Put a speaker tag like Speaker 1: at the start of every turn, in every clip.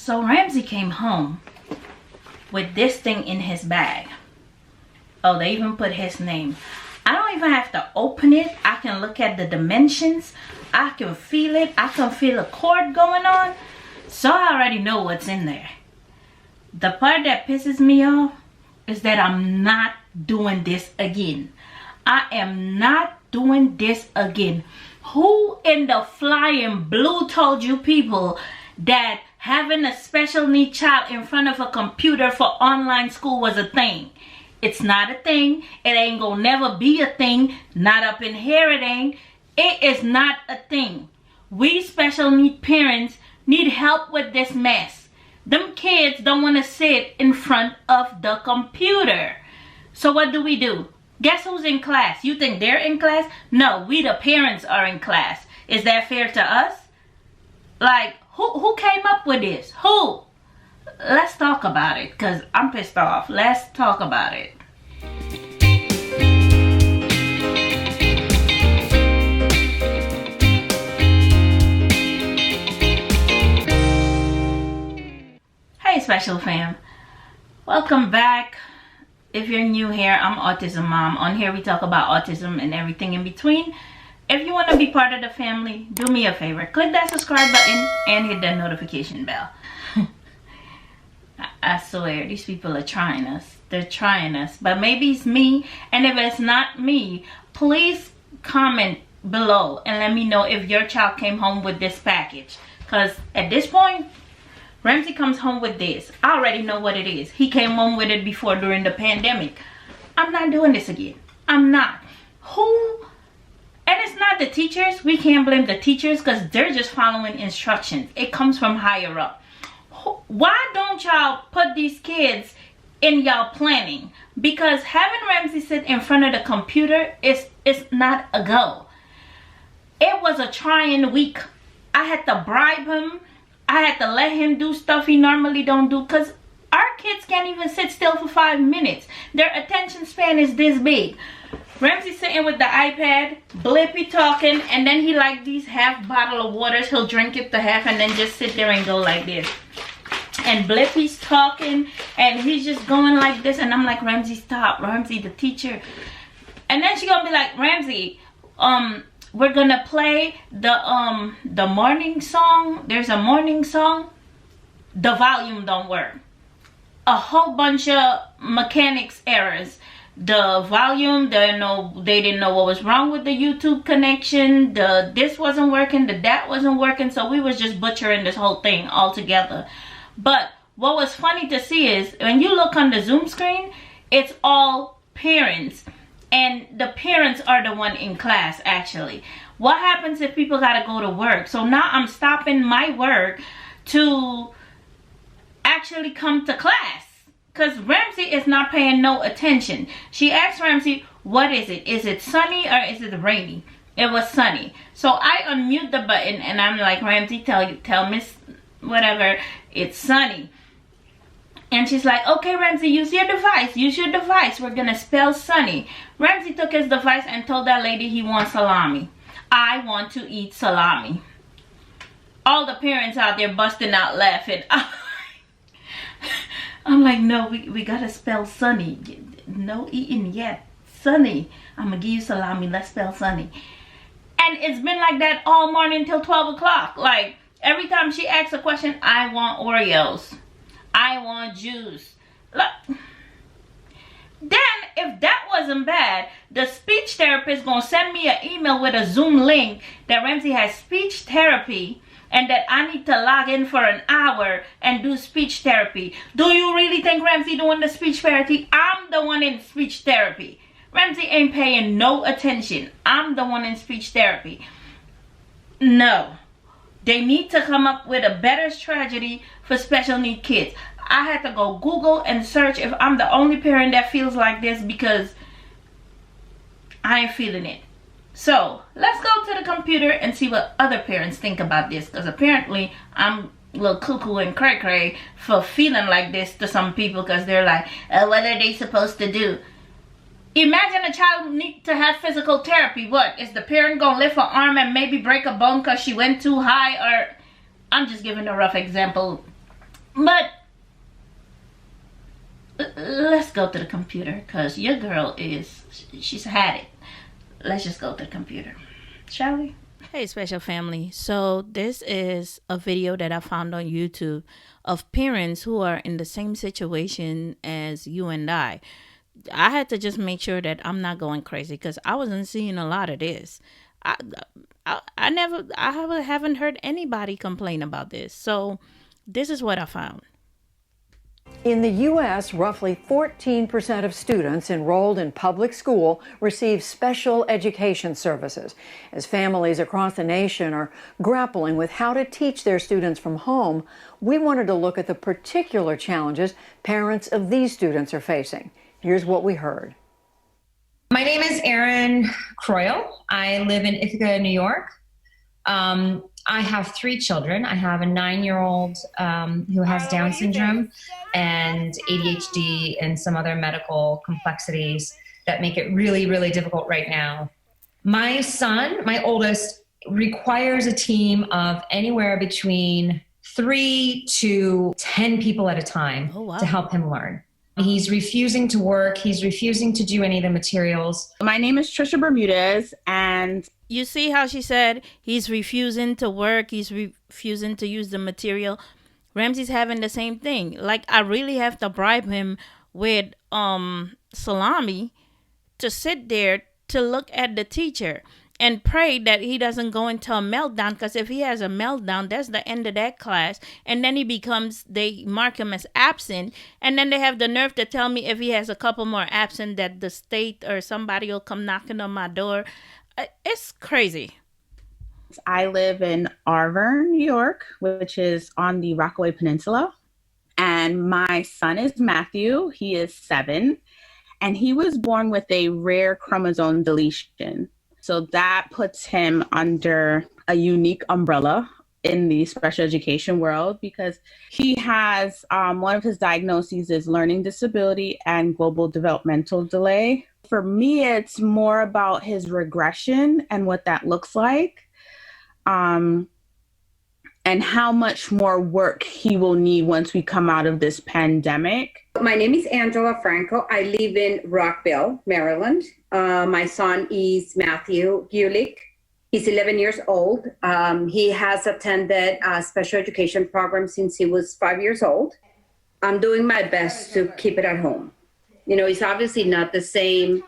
Speaker 1: So Ramsey came home with this thing in his bag. Oh, they even put his name. I don't even have to open it. I can look at the dimensions. I can feel it. I can feel a cord going on. So I already know what's in there. The part that pisses me off is that I'm not doing this again. I am not doing this again. Who in the flying blue told you people that having a special need child in front of a computer for online school was a thing? It's not a thing. It ain't gonna never be a thing. Not up in here it ain't. It is not a thing. We special need parents need help with this mess. Them kids don't want to sit in front of the computer. So what do? Guess who's in class? You think they're in class? No, we the parents are in class. Is that fair to us? Like, who came up with this? Who? Let's talk about it, because I'm pissed off. Let's talk about it. Hey special fam, welcome back. If you're new here, I'm Autism Mom. On here we talk about autism and everything in between. If you want to be part of the family, do me a favor, click that subscribe button and hit that notification bell. I swear, these people are trying us. They're trying us. But maybe it's me. And if it's not me, please comment below and let me know if your child came home with this package. Because at this point, Ramsey comes home with this. I already know what it is. He came home with it before during the pandemic. I'm not doing this again. I'm not. Who? And it's not the teachers. We can't blame the teachers because they're just following instructions. It comes from higher up. Why don't y'all put these kids in y'all planning? Because having Ramsey sit in front of the computer is not a go. It was a trying week. I had to bribe him. I had to let him do stuff he normally don't do, because our kids can't even sit still for 5 minutes. Their attention span is this big. Ramsey sitting with the iPad, Blippy talking, and then he like these half bottle of waters. He'll drink it to half and then just sit there and go like this. And Blippy's talking and he's just going like this, and I'm like, Ramsey, stop. Ramsey, the teacher. And then she gonna be like, Ramsey, we're gonna play the morning song. There's a morning song. The volume don't work. A whole bunch of mechanics errors. The volume, they didn't know what was wrong with the YouTube connection. This wasn't working, that wasn't working. So we was just butchering this whole thing altogether. But what was funny to see is when you look on the Zoom screen, it's all parents. And the parents are the one in class actually. What happens if people gotta go to work? So now I'm stopping my work to actually come to class. Because Ramsey is not paying no attention. She asked Ramsey, what is it? Is it sunny or is it rainy? It was sunny. So I unmute the button and I'm like, Ramsey, tell Miss whatever, it's sunny. And she's like, okay, Ramsey, use your device. Use your device. We're going to spell sunny. Ramsey took his device and told that lady he wants salami. I want to eat salami. All the parents out there busting out laughing. I'm like, no, we got to spell sunny. No eating yet. Sunny. I'm going to give you salami. Let's spell sunny. And it's been like that all morning till 12 o'clock. Like, every time she asks a question, I want Oreos. I want juice. Look. Then, if that wasn't bad, the speech therapist gonna send me an email with a Zoom link that Ramsey has speech therapy and that I need to log in for an hour and do speech therapy. Do you really think Ramsey doing the speech therapy? I'm the one in speech therapy. Ramsey ain't paying no attention. I'm the one in speech therapy. No. They need to come up with a better strategy for special need kids. I had to go Google and search if I'm the only parent that feels like this, because I ain't feeling it. So let's go to the computer and see what other parents think about this, because apparently I'm a little cuckoo and cray cray for feeling like this to some people, because they're like, what are they supposed to do? Imagine a child need to have physical therapy. What? Is the parent gonna lift her arm and maybe break a bone because she went too high? Or I'm just giving a rough example. But let's go to the computer, because your girl she's had it. Let's just go to the computer, shall we? Hey, special family. So this is a video that I found on YouTube of parents who are in the same situation as you and I had to just make sure that I'm not going crazy, because I wasn't seeing a lot of this. I, I haven't heard anybody complain about this. So this is what I found.
Speaker 2: In the U.S., roughly 14% of students enrolled in public school receive special education services. As families across the nation are grappling with how to teach their students from home, we wanted to look at the particular challenges parents of these students are facing. Here's what we heard.
Speaker 3: My name is Erin Croyle. I live in Ithaca, New York. I have 3 children. I have a 9-year-old who has Down syndrome and ADHD and some other medical complexities that make it really, really difficult right now. My son, my oldest, requires a team of anywhere between 3 to 10 people at a time to help him learn. He's refusing to work. He's refusing to do any of the materials.
Speaker 4: My name is Trisha Bermudez, and
Speaker 1: you see how she said he's refusing to work, he's refusing to use the material. Ramsey's having the same thing. Like, I really have to bribe him with salami to sit there to look at the teacher and pray that he doesn't go into a meltdown, because if he has a meltdown, that's the end of that class. And then they mark him as absent, and then they have the nerve to tell me if he has a couple more absent that the state or somebody will come knocking on my door. It's crazy.
Speaker 4: I live in Arverne, New York, which is on the Rockaway Peninsula. And my son is Matthew. He is 7, and he was born with a rare chromosome deletion. So that puts him under a unique umbrella in the special education world, because he has one of his diagnoses is learning disability and global developmental delay. For me, it's more about his regression and what that looks like, and how much more work he will need once we come out of this pandemic.
Speaker 5: My name is Angela Franco. I live in Rockville, Maryland. My son is Matthew Gulick. He's 11 years old. He has attended a special education program since he was 5 years old. I'm doing my best to keep it at home. You know, it's obviously not the same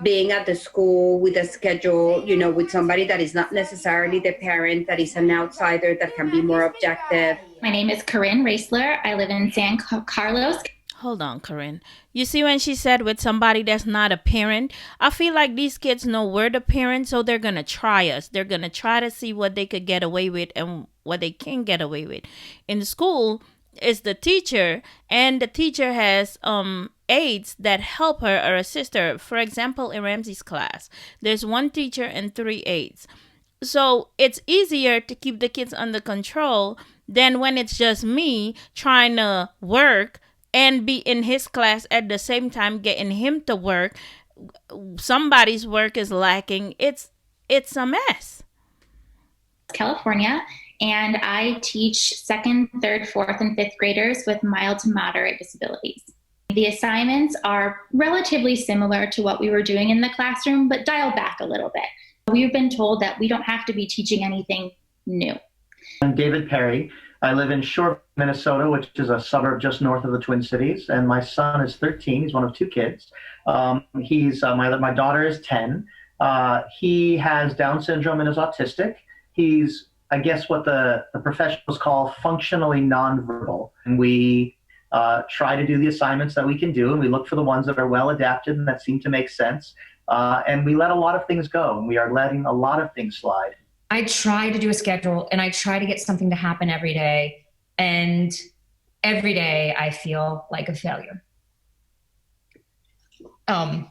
Speaker 5: being at the school with a schedule, you know, with somebody that is not necessarily the parent, that is an outsider, that can be more objective.
Speaker 6: My name is Corinne Raisler. I live in San Carlos.
Speaker 1: Hold on, Corinne. You see when she said with somebody that's not a parent? I feel like these kids know we're the parents, so they're going to try us. They're going to try to see what they could get away with and what they can get away with. In school, it's the teacher, and the teacher has aides that help her or assist her. For example, in Ramsey's class, there's 1 teacher and 3 aides. So it's easier to keep the kids under control than when it's just me trying to work and be in his class at the same time, getting him to work. Somebody's work is lacking. It's a mess.
Speaker 6: California, and I teach 2nd, 3rd, 4th, and 5th graders with mild to moderate disabilities. The assignments are relatively similar to what we were doing in the classroom, but dialed back a little bit. We've been told that we don't have to be teaching anything new.
Speaker 7: I'm David Perry. I live in Shore, Minnesota, which is a suburb just north of the Twin Cities. And my son is 13. He's one of 2 kids. My daughter is 10. He has Down syndrome and is autistic. He's, I guess, what the professionals call functionally nonverbal. And we try to do the assignments that we can do, and we look for the ones that are well adapted and that seem to make sense. And we let a lot of things go, and we are letting a lot of things slide.
Speaker 3: I try to do a schedule, and I try to get something to happen every day. And every day I feel like a failure. And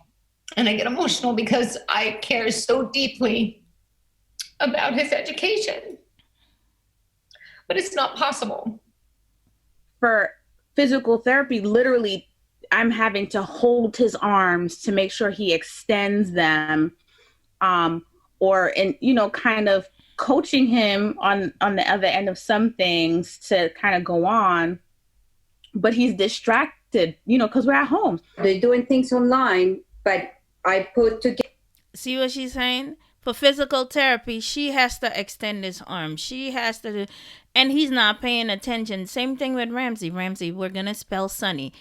Speaker 3: I get emotional because I care so deeply about his education. But it's not possible.
Speaker 4: For physical therapy, literally, I'm having to hold his arms to make sure he extends them, or kind of coaching him on the other end of some things to kind of go on. but he's distracted, because we're at home.
Speaker 5: They're doing things online, but I put together.
Speaker 1: See what she's saying? For physical therapy, she has to extend his arm. She has to, and he's not paying attention. Same thing with Ramsey. Ramsey, we're gonna spell Sunny.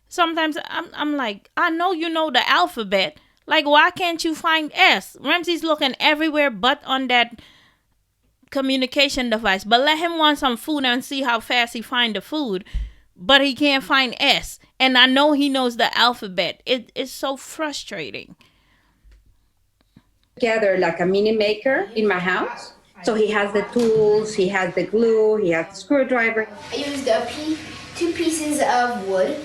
Speaker 1: Sometimes I'm like, I know you know the alphabet. Like, why can't you find S? Ramsey's looking everywhere but on that communication device. But let him want some food and see how fast he find the food. But he can't find S. And I know he knows the alphabet. It's so frustrating.
Speaker 5: Together like a mini maker in my house. So he has the tools, he has the glue, he has the screwdriver.
Speaker 8: I used two pieces of wood.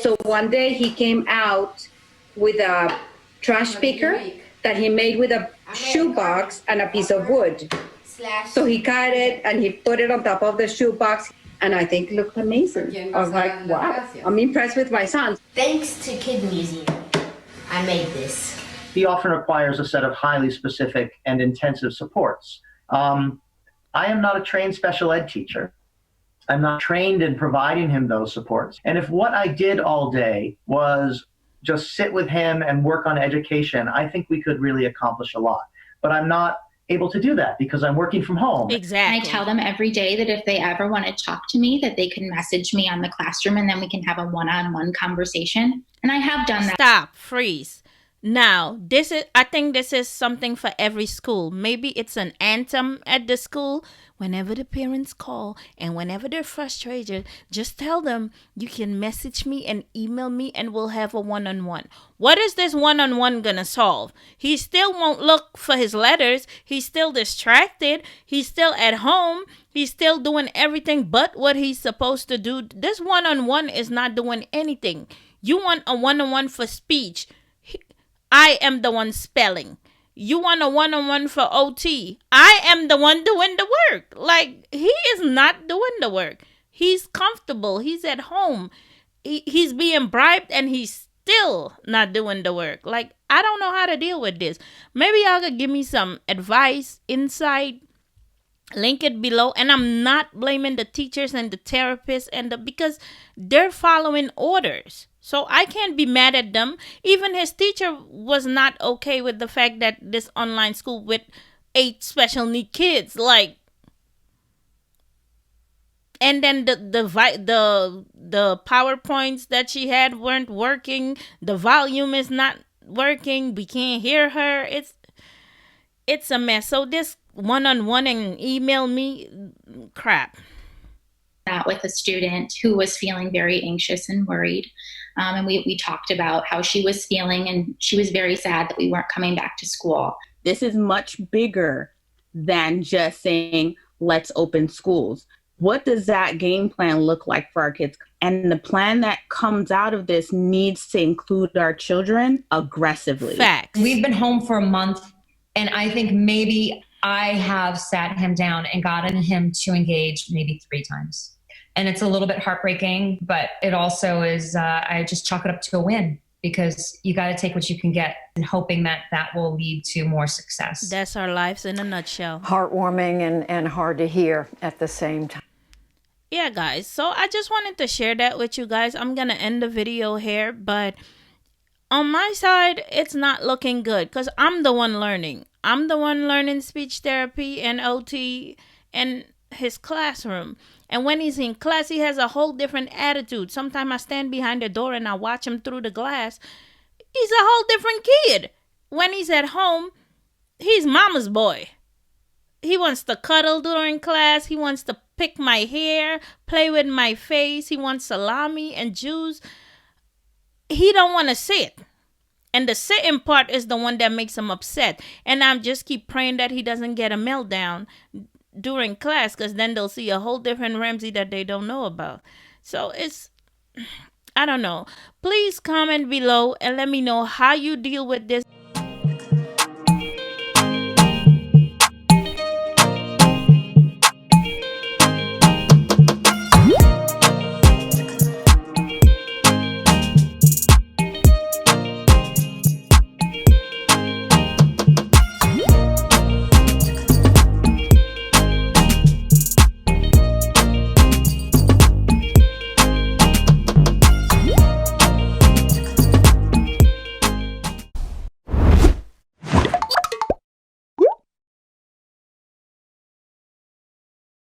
Speaker 5: So one day he came out with a trash picker that he made with a shoebox and a piece of wood. So he cut it and he put it on top of the shoebox, and I think it looked amazing. I was like, wow, I'm impressed with my son.
Speaker 8: Thanks to Kid Museum, I made this.
Speaker 7: He often requires a set of highly specific and intensive supports. I am not a trained special ed teacher. I'm not trained in providing him those supports. And if what I did all day was just sit with him and work on education, I think we could really accomplish a lot. But I'm not able to do that because I'm working from home.
Speaker 1: Exactly.
Speaker 6: I tell them every day that if they ever want to talk to me, that they can message me on the classroom and then we can have a one-on-one conversation. And I have done that.
Speaker 1: Stop. Freeze. Now, I think this is something for every school. Maybe it's an anthem at the school. Whenever the parents call and whenever they're frustrated, just tell them you can message me and email me and we'll have a one-on-one. What is this one-on-one gonna solve? He still won't look for his letters. He's still distracted. He's still at home. He's still doing everything but what he's supposed to do. This one-on-one is not doing anything. You want a one-on-one for speech. I am the one spelling. You want a one-on-one for OT. I am the one doing the work. Like, he is not doing the work. He's comfortable. He's at home. He's being bribed and he's still not doing the work. Like, I don't know how to deal with this. Maybe y'all could give me some advice, insight. Link it below. And I'm not blaming the teachers and the therapists because they're following orders. So I can't be mad at them. Even his teacher was not okay with the fact that this online school with 8 special need kids, like, and then the PowerPoints that she had weren't working. The volume is not working. We can't hear her. It's a mess. So this one-on-one and email me crap.
Speaker 6: That with a student who was feeling very anxious and worried. And we talked about how she was feeling, and she was very sad that we weren't coming back to school.
Speaker 4: This is much bigger than just saying, let's open schools. What does that game plan look like for our kids? And the plan that comes out of this needs to include our children aggressively.
Speaker 1: Facts.
Speaker 3: We've been home for a month, and I think maybe I have sat him down and gotten him to engage maybe 3 times. And it's a little bit heartbreaking, but it also is, I just chalk it up to a win, because you got to take what you can get and hoping that that will lead to more success.
Speaker 1: That's our lives in a nutshell.
Speaker 2: Heartwarming and hard to hear at the same time.
Speaker 1: Yeah, guys. So I just wanted to share that with you guys. I'm going to end the video here, but on my side, it's not looking good because I'm the one learning. I'm the one learning speech therapy and OT in his classroom. And when he's in class, he has a whole different attitude. Sometimes I stand behind the door and I watch him through the glass. He's a whole different kid. When he's at home, he's mama's boy. He wants to cuddle during class. He wants to pick my hair, play with my face. He wants salami and juice. He don't want to sit. And the sitting part is the one that makes him upset. And I just keep praying that he doesn't get a meltdown during class, because then they'll see a whole different Ramsey that they don't know about. So I don't know. Please comment below and let me know how you deal with this.